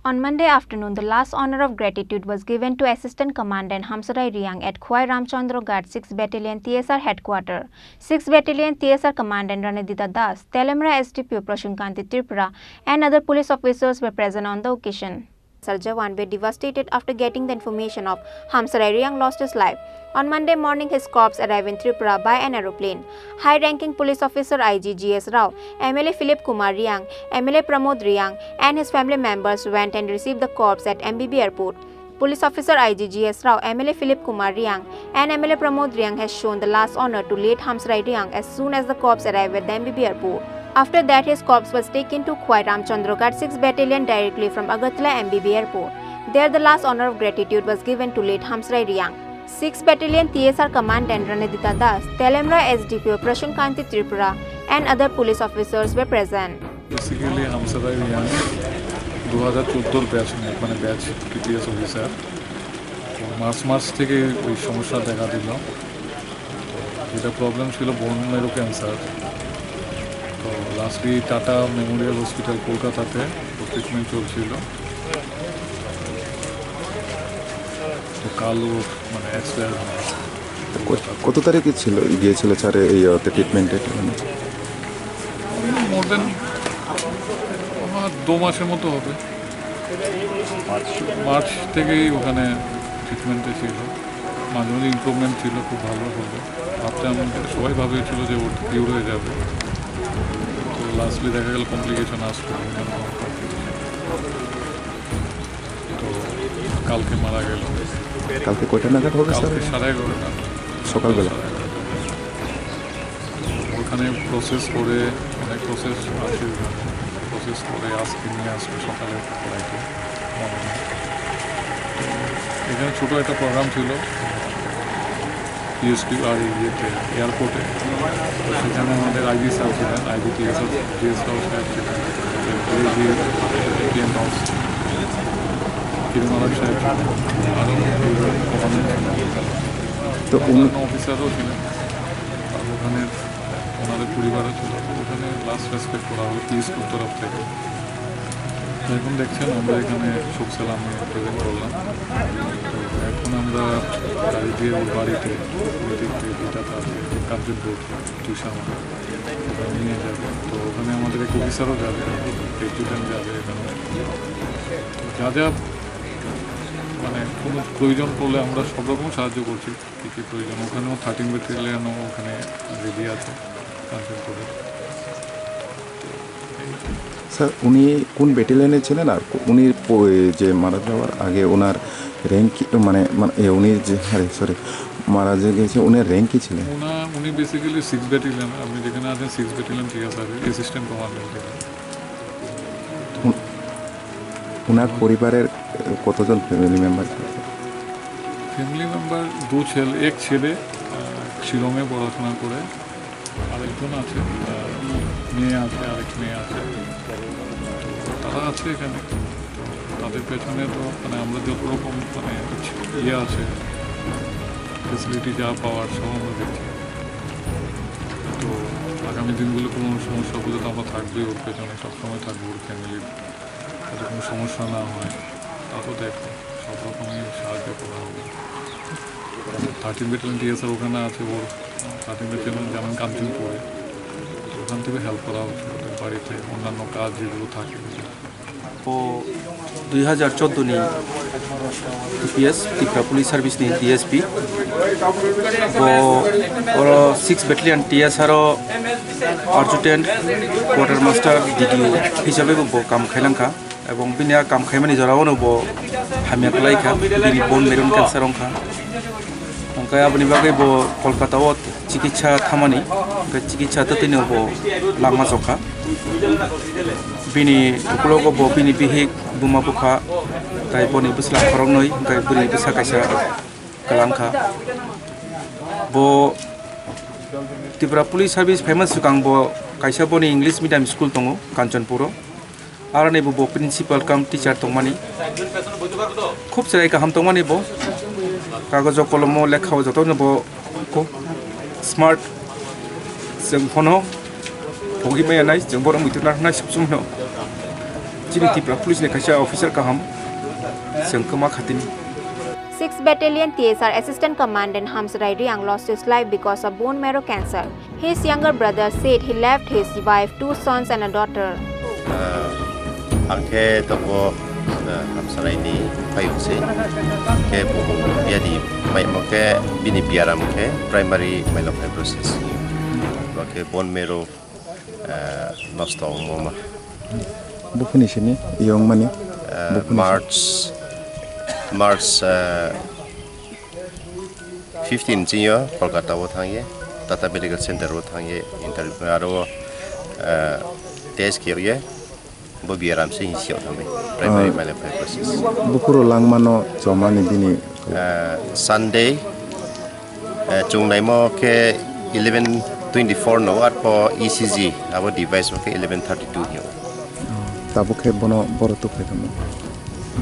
On Monday afternoon, the last honor of gratitude was given to Assistant Commandant Hamsarai Reang at Ramchandraghat 6 Battalion TSR Headquarter. 6 Battalion TSR Commandant Ranadita Das, Telemra SDPO Prashunkanti Tripura, and other police officers were present on the occasion. Jawan were devastated after getting the information of Hamsarai Reang lost his life. On Monday morning, his corpse arrived in Tripura by an aeroplane. High-ranking police officer IG GS Rao, MLA Philip Kumar Reang, MLA Pramod Reang, and his family members went and received the corpse at MBB Airport. Police officer IG GS Rao, MLA Philip Kumar Reang, and MLA Pramod Reang has shown the last honor to late Hamsarai Reang as soon as the corpse arrived at the MBB Airport. After that, his corpse was taken to Ramchandraghat 6 Battalion directly from Agartala MBB Airport. There, the last honor of gratitude was given to late Hamsarai Reang. 6 Battalion TSR Commandant Ranadita Das, Telemra SDPO Prashunkanti Tripura, and other police officers were present. Basically, Hamsarai Reang 2014 batch মানে batch TTS officer March থেকে ওই সমস্যা দেখা দিল। যেটা problem ছিল বোন মেরু ক্যান্সার। তো লাস্টলি টাটা মেমোরিয়াল হসপিটাল কলকাতাতে ট্রিটমেন্ট চলছিল। তো কাল মানে এক্সপায়ার হয়। কত তারিখে ছিল গিয়েছিল স্যার এই ট্রিটমেন্টে? মোর দেন 2 মাসের মতো হবে। মার্চ থেকেই ওখানে ট্রিটমেন্টে ছিল। মাঝে মাঝে ইমপ্রুভমেন্ট ছিল, খুব ভালো হলো। ভাবতাম সবাই ভাবেছিল যে ওর কিউর হয়ে যাবে। তো লাস্টলি দেখা গেল কমপ্লিকেশন আসলো। তো কালকে মারা গেল। কালকে কয়টা নাগাদ হবে স্যার? 11:30 সকালবেলা। ওখানে প্রসেস করে অনেক প্রসেস আছে, প্রসেস করে আজকে নিয়ে আসবে সকালে ফ্লাইটে। এখানে ছোটো একটা প্রোগ্রাম ছিল PSP আর ইয়েতে এয়ারপোর্টে। সেখানে আমাদের আইজি স্যার ছিলেন, আইজি TSR সাহেব ছিলেন, AG হাউস কিরমালা সাহেব ছিলেন, আরও তো অন্যান্য অফিসারও ছিলেন। আর ওখানে ওনাদের পরিবারও ছিল। ওখানে লাস্ট রেসপেক্ট করা হলো পিএসপির তরফ থেকে। এখন দেখছেন আমরা এখানে শোক সালামে প্রেজেন্ট করলাম। এখন আমরা গাড়ি দিয়ে ওর বাড়িতে যেটাতে আছে কাজের বোর্ড টিউশন ওখানে নিয়ে যাবে। তো ওখানে আমাদের এক অফিসারও যাবে, প্রেসিডেন্ট যাবে। এখানে যা যা মানে কোনো প্রয়োজন পড়লে আমরা সব রকম সাহায্য করছি, কী কী প্রয়োজন। ওখানেও 13 ব্যাটালিয়নও ওখানে রেডি আছে কাজের করে। স্যার উনি কোন ব্যাটালিয়নে ছিলেন আর উনি যে মারা যাওয়ার আগে ওনার র্যাঙ্ক মানে উনি যে মারা যে গেছে ওনার র্যাঙ্ক কী ছিলেন? উনি বেসিক্যালি 6 ব্যাটালিয়ন, আপনি যেখানে আছেন 6 ব্যাটালিয়ন TSR অ্যাসিস্ট্যান্ট কমান্ডেন্ট। ওনার পরিবারের কতজন ফ্যামিলি মেম্বার? ফ্যামিলি মেম্বার এক ছেলে শিলংয়ে পড়াশোনা করে, আরেকজন আছে, মেয়ে আছে, আরেক মেয়ে আছে। তারা আছে এখানে। তাদের পেছনে তো মানে আমরা যত রকম মানে ইয়ে আছে ফেসিলিটি যা পাওয়ার সব আমরা দেখছি। তো আগামী দিনগুলো কোনো সমস্যা হলে তো আমরা থাকবোই ওর পেছনে, সবসময় থাকবো ওর ফ্যামিলির, যাতে কোনো সমস্যা না হয় তা তো দেখো সব রকমই সাহায্য করা হবে। 13 ব্যাটালিয়ন TSR ওখানে আছে, ওর 13 ব্যাটালিয়ন যেমন কাঞ্চনপুরে, ওখান থেকে হেল্প করা হচ্ছে ওদের বাড়িতে অন্যান্য কাজ যেগুলো থাকে। ও 2014 TPS Tripura Police Service ni DSP oro 6 Battalion TSR Adjutant Quartermaster DDO হিসাবে bo কাম খাইলাংখা এবং বিনা কাম খাইমানি জরাওনো bo হামিয়া কলাইখা বিনি বোন মেরুন ক্যান্সার অংখা অংকায় আপনি বাগে bo কলকাতাও চিকিৎসা থামানি চিকিৎসা ততিনো bo langma jokha bini uklogo bo bini bihik buma bukha kai boni busla khorang noi kai buri busa kaisa kalangkha bo Tripura Police Service famous sukang bo kaisa boni English medium school tongo Kanchanpuro ar ne bo principal kam teacher tongmani khub serai ka ham tongmani bo kagojo kolomo lekhao joto ne bo ko smart sing phono Pogi may anay, jeng borong itu na subsum no. Chini Tripura police ni kaisa officer kaham sengkema khatini. 6th Battalion TSR Assistant Commandant Hamsarai Reang lost his life because of bone marrow cancer. His younger brother said he left his wife, 2 sons and a daughter. Angke toko Hamsarai ni payukse ke dia di mai moke bini biaram ke primary myelofibrosis. Ke bone marrow lost all mama. Bukan sini yang mana? March 15 Junior Kolkata wo thangye Tata Medical Center wo thangye interview aro test kiye bo biaram se hisio thame primary myelofibrosis bukuro langmano jomani bini Sunday chung naimo ke 11:24 no at po ECG abo device mo ke 11:32 hiyo tabu ke bono borotu ke tamo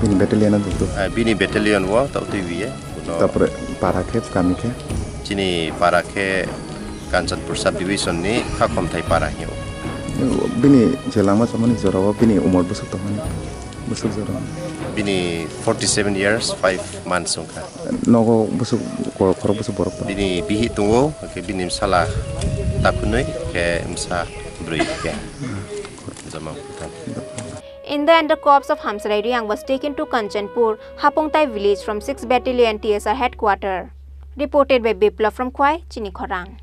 bini battalion itu bini battalion wo tau TV tapre para ke kami ke Chini para ke Kanchanpur subdivision ni khakom thai para hiyo bini jelama samani jorawa bini umur busuk tamani busuk jorawa bini 47 years 5 months ongka nogo busuk koro busuk borok bini bihi tungo ke bini salah takunoi ke msa brui ke zaman putan. In the end, the corpse of Hamsarai Reang was taken to Kanchanpur, Hapongtai village from 6th Battalion TSR Headquarter. Reported by Biplov from Khorang, Chini Khorang.